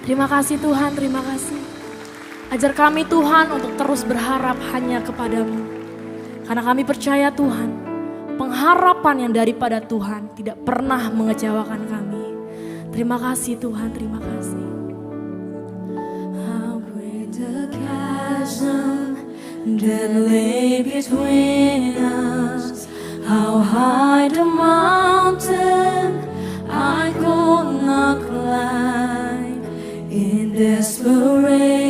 Terima kasih Tuhan, terima kasih. Ajar kami Tuhan untuk terus berharap hanya kepadamu. Karena kami percaya Tuhan, pengharapan yang daripada Tuhan tidak pernah mengecewakan kami. Terima kasih Tuhan, terima kasih. How great the chasm that lay between us, how high the mountain I could not climb. In desperation,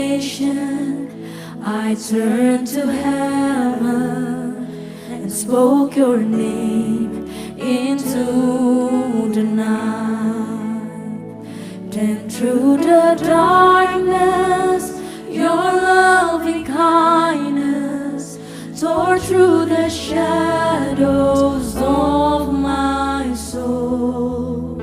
I turned to heaven and spoke your name into the night. Then through the darkness, your loving kindness tore through the shadows of my soul.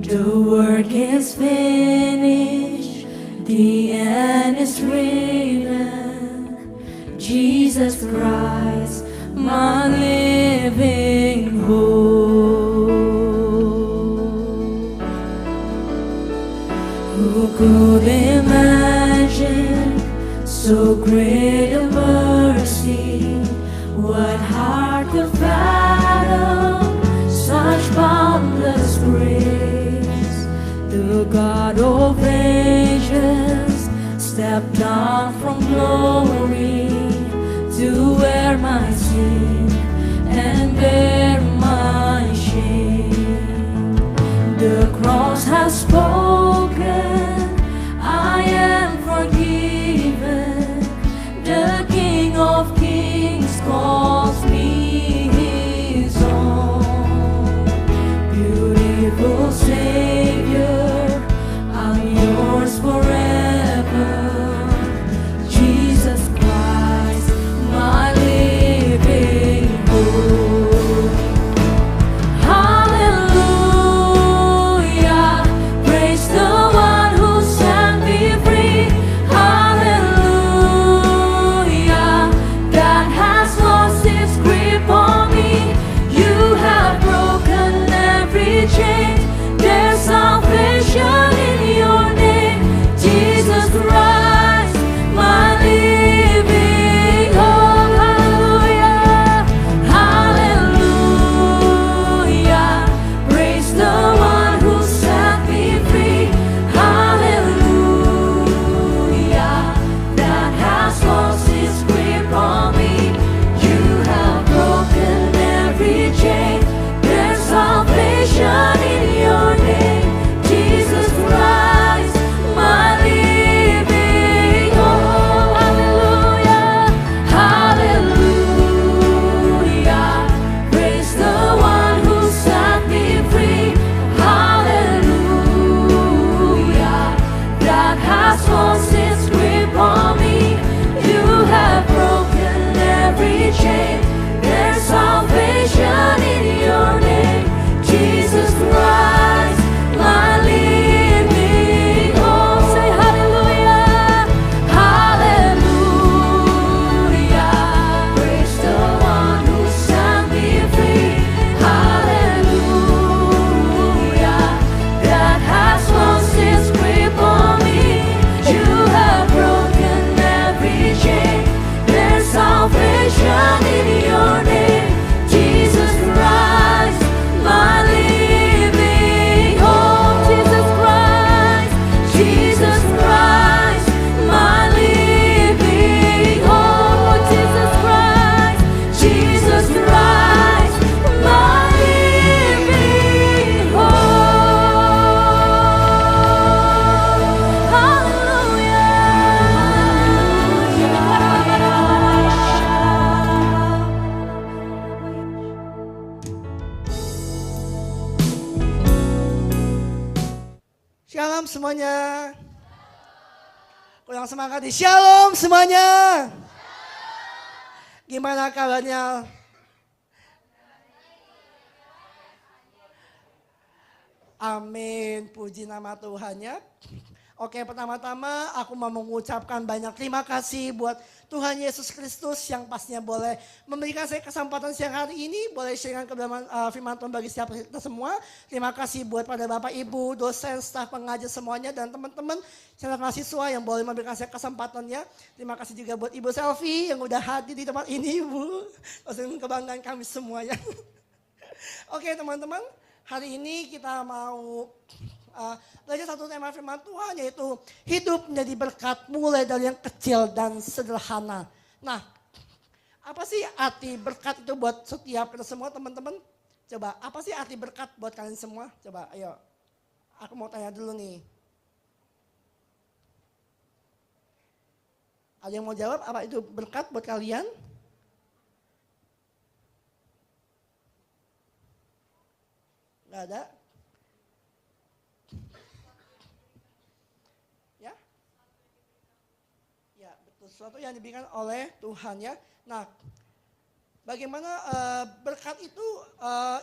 The work is finished, the end is written. Jesus Christ, my living hope. Who could imagine so great a mercy? What heart could fathom such boundless grace? The God of ages stepped down from glory to wear my sin and bear my shame. The cross has spoken, I am forgiven. The King of Kings calls me his own. Beautiful Savior, I'm yours forever. Jesus Christ, my living hope. Hallelujah, praise the one who set me free. Hallelujah, that has lost its grip on me. You have broken every chain. There's salvation in your name, Jesus Christ, my living hope. Hallelujah, hallelujah, praise the one who set me free. Hallelujah, that has lost its grip on me. You have broken every chain. There's salvation in your name, Jesus Christ, my living hope. Hallelujah, hallelujah, praise the one who set me free. Hallelujah, that has lost its grip on me. You have broken every chain. There's salvation in your name, Jesus Christ, my living hope. Say hallelujah, hallelujah, praise the one who set me free. Hallelujah, that has lost its grip on me. You have broken every chain. There's salvation in your name, Jesus Christ, my living hope. Jesus Christ, Jesus Christ, my living hope. Jesus Christ, Jesus Christ, my living hope. Shalom semuanya. Kurang semangat di shalom semuanya. Gimana kabarnya? Amin, puji nama Tuhan ya. Oke, pertama-tama aku mau mengucapkan banyak terima kasih buat Tuhan Yesus Kristus yang pastinya boleh memberikan saya kesempatan siang hari ini, boleh sharingkan kebenaran firman Tuhan bagi setiap kita semua. Terima kasih buat pada Bapak, Ibu, dosen, staf pengajar semuanya, dan teman-teman calon mahasiswa yang boleh memberikan saya kesempatannya. Terima kasih juga buat Ibu Selvi yang udah hadir di tempat ini, Ibu. Dosen kebanggaan kami semua ya. Oke teman-teman, hari ini kita mau belajar satu tema firman Tuhan, yaitu hidup menjadi berkat mulai dari yang kecil dan sederhana. Nah, apa sih arti berkat itu buat setiap kita semua teman-teman? Coba, apa sih arti berkat buat kalian semua? Coba, ayo. Aku mau tanya dulu nih. Ada yang mau jawab apa itu berkat buat kalian? Gak ada? Sesuatu yang diberikan oleh Tuhan ya. Nah, bagaimana berkat itu,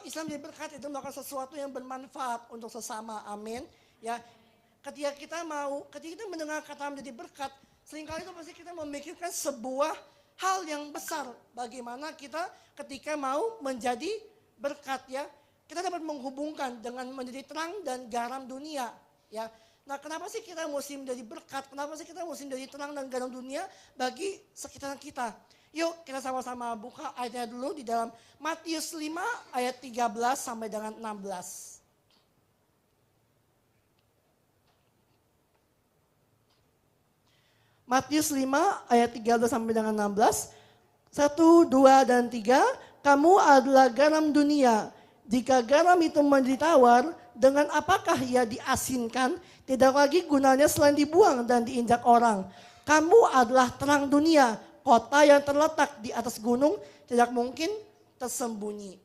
Islam jadi berkat itu melakukan sesuatu yang bermanfaat untuk sesama, amin. Ya, ketika kita mendengar kata menjadi berkat, seringkali itu pasti kita memikirkan sebuah hal yang besar. Bagaimana kita ketika mau menjadi berkat ya, kita dapat menghubungkan dengan menjadi terang dan garam dunia ya. Nah, kenapa sih kita mesti menjadi berkat? Kenapa sih kita mesti menjadi terang dan garam dunia bagi sekitar kita? Yuk kita sama-sama buka ayatnya dulu di dalam Matius 5 ayat 13 sampai dengan 16. Matius 5 ayat 13 sampai dengan 16. 1, 2, dan 3. Kamu adalah garam dunia. Jika garam itu menjadi tawar, dengan apakah ia diasinkan? Tidak lagi gunanya selain dibuang dan diinjak orang. Kamu adalah terang dunia, kota yang terletak di atas gunung tidak mungkin tersembunyi.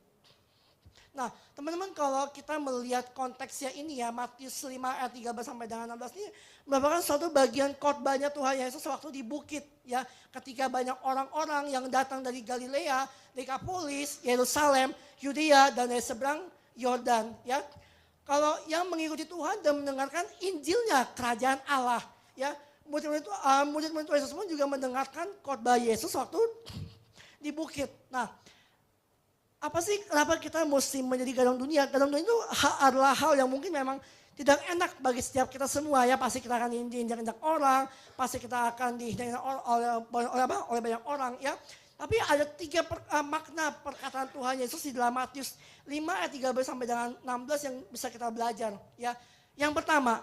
Nah teman-teman, kalau kita melihat konteksnya ini ya, Matius 5 ayat 13 sampai dengan 16 ini merupakan suatu bagian khotbahnya Tuhan Yesus waktu di bukit ya. Ketika banyak orang-orang yang datang dari Galilea, Dekapolis, Yerusalem, Yudea, dan dari seberang Yordan ya. Kalau yang mengikuti Tuhan dan mendengarkan Injilnya kerajaan Allah ya, murid-murid Yesus pun juga mendengarkan khotbah Yesus waktu di bukit. Nah, apa sih kenapa kita mesti menjadi garam dunia? Garam dunia itu adalah hal yang mungkin memang tidak enak bagi setiap kita semua ya. Pasti kita akan diinjak-injak orang, pasti kita akan dihina oleh banyak orang ya. Tapi ada 3 makna perkataan Tuhan Yesus di dalam Matius 5 ayat 13 sampai dengan 16 yang bisa kita belajar ya. Yang pertama,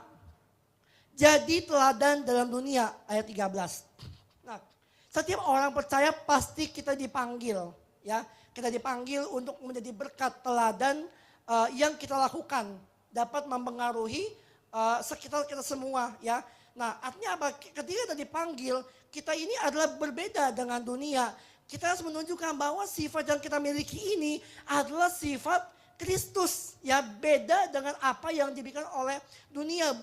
jadi teladan dalam dunia ayat 13. Nah, setiap orang percaya pasti kita dipanggil ya. Kita dipanggil untuk menjadi berkat teladan yang kita lakukan dapat mempengaruhi sekitar kita semua ya. Nah, artinya apa? Ketika kita dipanggil, kita ini adalah berbeda dengan dunia. Kita harus menunjukkan bahwa sifat yang kita miliki ini adalah sifat Kristus ya, beda dengan apa yang diberikan oleh dunia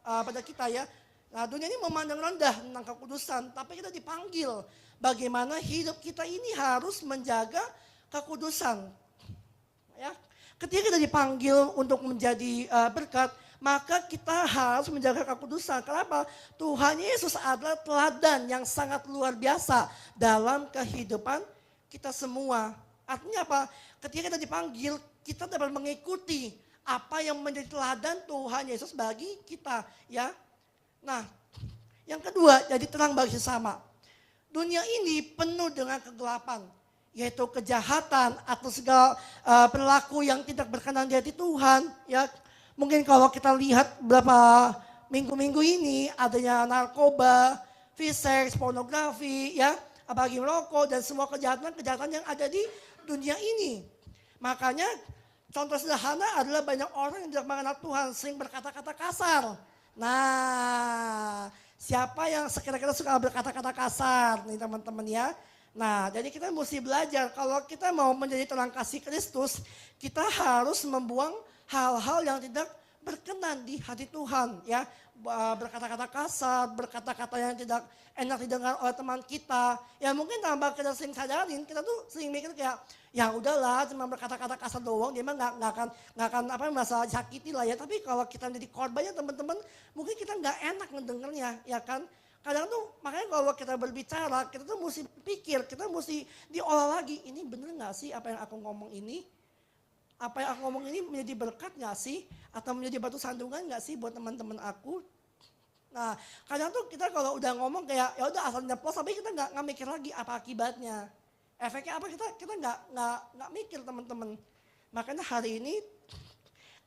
pada kita ya. Nah, dunia ini memandang rendah tentang kekudusan, tapi kita dipanggil bagaimana hidup kita ini harus menjaga kekudusan. Ya, ketika kita dipanggil untuk menjadi berkat, maka kita harus menjaga kekudusan. Kenapa? Tuhan Yesus adalah teladan yang sangat luar biasa dalam kehidupan kita semua. Artinya apa? Ketika kita dipanggil, kita dapat mengikuti apa yang menjadi teladan Tuhan Yesus bagi kita. Ya. Nah, yang kedua, jadi terang bagi sesama. Dunia ini penuh dengan kegelapan, yaitu kejahatan atau segala perilaku yang tidak berkenan di hati Tuhan. Ya. Mungkin kalau kita lihat beberapa minggu-minggu ini adanya narkoba, fiseks, pornografi, ya, apalagi merokok dan semua kejahatan-kejahatan yang ada di dunia ini. Makanya contoh sederhana adalah banyak orang yang tidak mengenal Tuhan, sering berkata-kata kasar. Nah, siapa yang sekira-kira suka berkata-kata kasar nih teman-teman ya. Nah, jadi kita mesti belajar kalau kita mau menjadi terang kasih Kristus, kita harus membuang hal-hal yang tidak berkenan di hati Tuhan ya. Berkata-kata kasar, berkata-kata yang tidak enak didengar oleh teman kita. Ya mungkin tambah kita sering sadarin, kita tuh sering mikir kayak ya udahlah cuma berkata-kata kasar doang, dia mah nggak akan merasa sakiti lah ya. Tapi kalau kita menjadi korbannya teman-teman, mungkin kita nggak enak mendengarnya ya kan. Kadang tuh makanya kalau kita berbicara, kita tuh mesti pikir, kita mesti diolah lagi. Ini bener gak sih apa yang aku ngomong ini? Apa yang aku ngomong ini menjadi berkat gak sih? Atau menjadi batu sandungan gak sih buat teman-teman aku? Nah kadang tuh kita kalau udah ngomong kayak ya udah asal nyeplos, tapi kita nggak mikir lagi apa akibatnya. Efeknya apa kita nggak mikir teman-teman. Makanya hari ini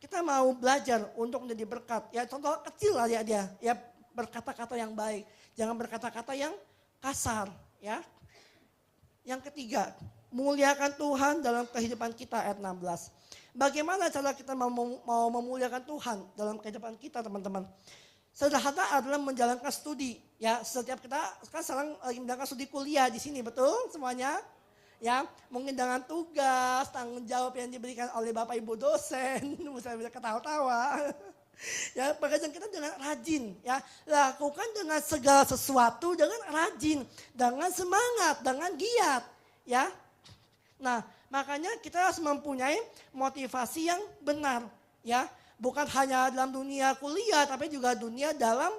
kita mau belajar untuk menjadi berkat. Ya contoh kecil lah ya dia. Ya berkata-kata yang baik. Jangan berkata-kata yang kasar ya. Yang ketiga, muliakan Tuhan dalam kehidupan kita ayat 16. Bagaimana cara kita mau memuliakan Tuhan dalam kehidupan kita teman-teman? Sederhana adalah menjalankan studi. Ya, setiap kita kan sekarang lagi menjalankan studi kuliah di sini, betul semuanya? Ya, mungkin dengan tugas, tanggung jawab yang diberikan oleh Bapak Ibu dosen, bisa ketawa-tawa. Ya, pekerjaan kita dengan rajin, ya lakukan dengan segala sesuatu dengan rajin, dengan semangat, dengan giat, ya. Nah, makanya kita harus mempunyai motivasi yang benar, ya. Bukan hanya dalam dunia kuliah, tapi juga dunia dalam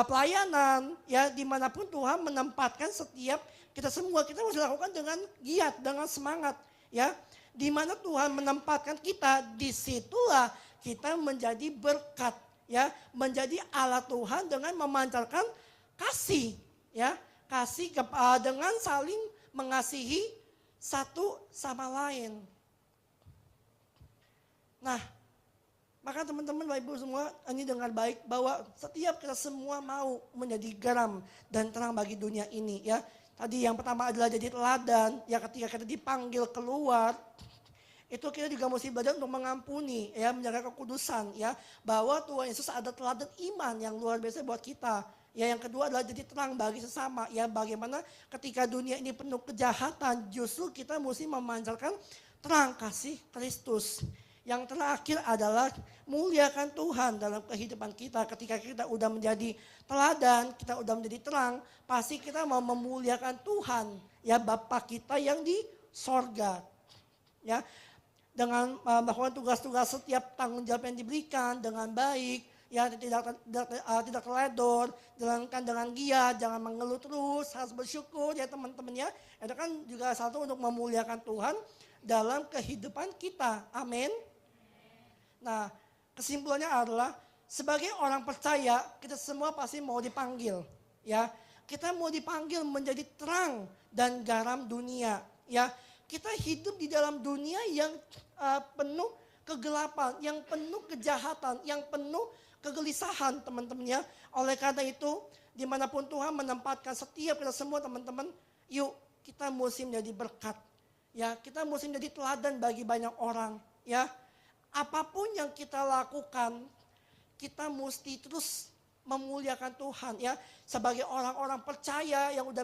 pelayanan, ya dimanapun Tuhan menempatkan setiap kita semua, kita harus lakukan dengan giat, dengan semangat, ya. Di mana Tuhan menempatkan kita, disitulah kita menjadi berkat, ya, menjadi alat Tuhan dengan memancarkan kasih, ya, kasih dengan saling mengasihi satu sama lain. Nah, maka teman-teman Bapak Ibu semua ini dengar baik bahwa setiap kita semua mau menjadi garam dan terang bagi dunia ini, ya. Tadi yang pertama adalah jadi teladan, ya ketika kita dipanggil keluar. Itu kita juga mesti belajar untuk mengampuni, ya, menjaga kekudusan, ya, bahwa Tuhan Yesus ada teladan iman yang luar biasa buat kita. Ya, yang kedua adalah jadi terang bagi sesama, ya, bagaimana ketika dunia ini penuh kejahatan, justru kita mesti memancarkan terang kasih Kristus. Yang terakhir adalah muliakan Tuhan dalam kehidupan kita. Ketika kita udah menjadi teladan, kita udah menjadi terang, pasti kita mau memuliakan Tuhan, ya, Bapa kita yang di sorga, ya. Dengan melakukan tugas-tugas setiap tanggung jawab yang diberikan dengan baik, ya tidak teledor, jalankan dengan giat, jangan mengeluh terus, harus bersyukur ya teman-teman ya. Itu kan juga satu untuk memuliakan Tuhan dalam kehidupan kita. Amin. Nah, kesimpulannya adalah sebagai orang percaya kita semua pasti mau dipanggil, ya. Kita mau dipanggil menjadi terang dan garam dunia, ya. Kita hidup di dalam dunia yang penuh kegelapan, yang penuh kejahatan, yang penuh kegelisahan teman-teman ya. Oleh karena itu dimanapun Tuhan menempatkan setiap kita semua teman-teman, yuk kita mesti menjadi berkat. Ya, kita mesti menjadi teladan bagi banyak orang. Ya, apapun yang kita lakukan, kita mesti terus memuliakan Tuhan ya. Sebagai orang-orang percaya yang udah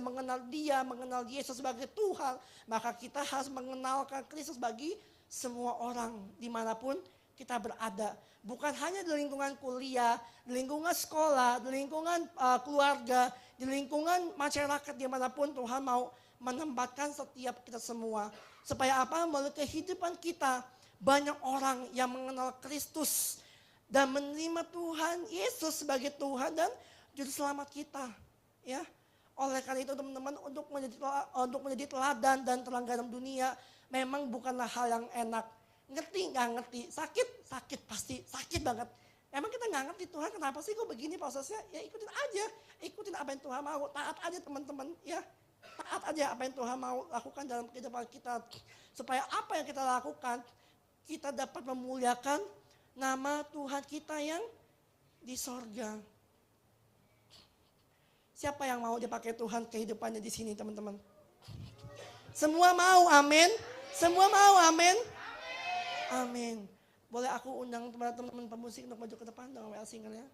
mengenal Yesus sebagai Tuhan, maka kita harus mengenalkan Kristus bagi semua orang dimanapun kita berada. Bukan hanya di lingkungan kuliah, di lingkungan sekolah, di lingkungan keluarga, di lingkungan masyarakat dimanapun Tuhan mau menempatkan setiap kita semua. Supaya apa? Melalui kehidupan kita banyak orang yang mengenal Kristus dan menerima Tuhan Yesus sebagai Tuhan dan juru selamat kita, ya. Oleh karena itu teman-teman, untuk menjadi teladan dan terang garam dunia memang bukanlah hal yang enak. Ngerti nggak ngerti, sakit pasti sakit banget. Emang kita nggak ngerti Tuhan kenapa sih kok begini prosesnya? Ya ikutin aja, ikutin apa yang Tuhan mau, taat aja teman-teman, ya. Taat aja apa yang Tuhan mau lakukan dalam kehidupan kita, supaya apa yang kita lakukan kita dapat memuliakan nama Tuhan kita yang di sorga. Siapa yang mau dipakai Tuhan kehidupannya di sini teman-teman? Semua mau, amin. Semua mau, amin. Amin. Boleh aku undang teman-teman pemusik untuk maju ke depan dengan WL single-nya.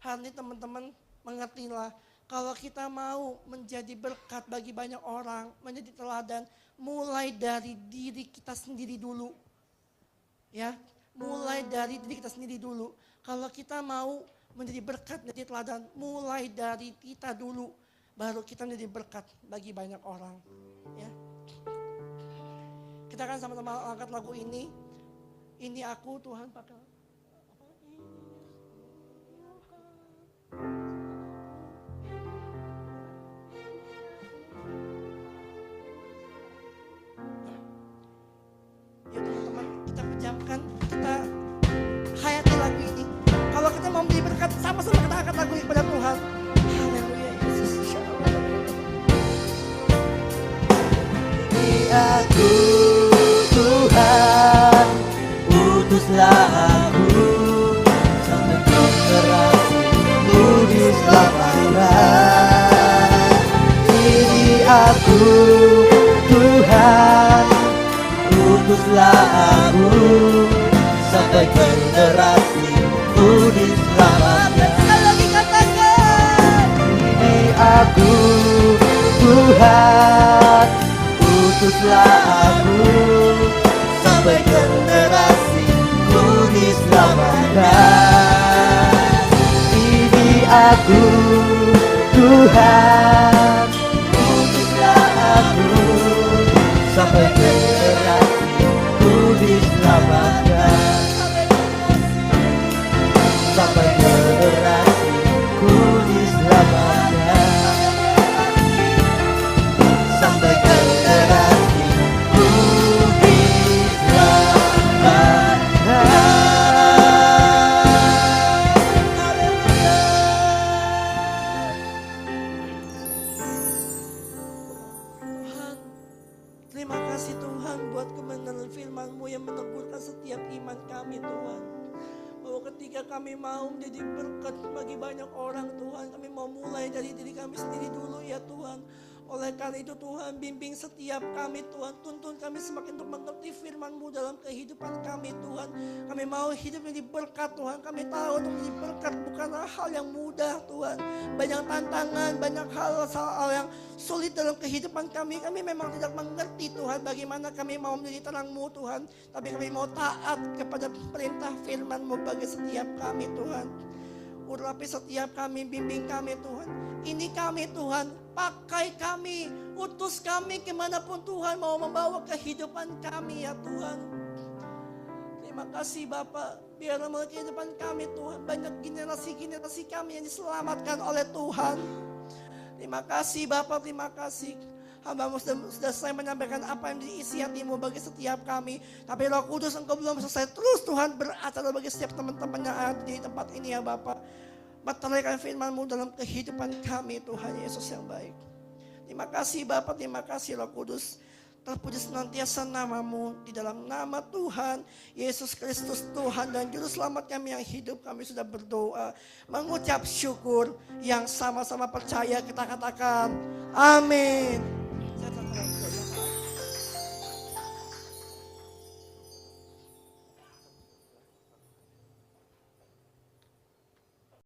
Hari ini teman-teman mengertilah Kalau kita mau menjadi berkat bagi banyak orang, menjadi teladan, mulai dari diri kita sendiri dulu. Ya, mulai dari diri kita sendiri dulu. Kalau kita mau menjadi berkat, menjadi teladan, mulai dari kita dulu. Baru kita menjadi berkat bagi banyak orang. Ya. Kita akan sama-sama angkat lagu ini. Ini aku Tuhan pakai. Ya teman-teman, kita pejamkan, kita hayati lagu ini. Kalau kita mau menjadi berkat, sama-sama kita angkat lagu ini kepada Tuhan. Haleluya, Yesus. Ini aku Tuhan, utuslah aku sampai generasiku diselamatkan. Ini aku Tuhan, utuslah aku sampai generasiku diselamatkan. Sekali lagi katakan. Ini aku Tuhan, utuslah aku sampai generasiku diselamatkan. Ini aku Tuhan, utuslah aku sampai generasiku diselamatkan. Sampai generasiku diselamatkan. Sampai generasiku Tuhan, terima kasih Tuhan buat kebenaran firman-Mu yang menegurkan setiap iman kami Tuhan. Bahwa ketika kami mau menjadi berkat bagi banyak orang Tuhan, kami mau mulai dari diri kami sendiri dulu ya Tuhan. Oleh karena itu Tuhan, bimbing setiap kami Tuhan, tuntun kami semakin untuk mengerti firman-Mu dalam kehidupan kami Tuhan. Kami mau hidup menjadi berkat Tuhan, kami tahu untuk menjadi berkat bukanlah hal yang mudah Tuhan. Banyak tantangan, banyak hal yang sulit dalam kehidupan kami. Kami memang tidak mengerti Tuhan bagaimana kami mau menjadi terang-Mu Tuhan. Tapi kami mau taat kepada perintah firman-Mu bagi setiap kami Tuhan. Urapi setiap kami, bimbing kami Tuhan. Ini kami Tuhan, pakai kami, utus kami kemanapun Tuhan mau membawa kehidupan kami ya Tuhan. Terima kasih Bapak, biar melalui kehidupan kami Tuhan, banyak generasi-generasi kami yang diselamatkan oleh Tuhan. Terima kasih Bapak, terima kasih. Hamba-Mu sudah selesai menyampaikan apa yang diisi hati-Mu bagi setiap kami. Tapi Roh Kudus Engkau belum selesai. Terus Tuhan beracara bagi setiap teman-teman yang ada di tempat ini ya Bapak. Meteraikan firman-Mu dalam kehidupan kami Tuhan Yesus yang baik. Terima kasih Bapak, terima kasih Roh Kudus. Terpuji senantiasa nama-Mu. Di dalam nama Tuhan Yesus Kristus Tuhan dan Juru Selamat kami yang hidup, kami sudah berdoa, mengucap syukur. Yang sama-sama percaya kita katakan amin.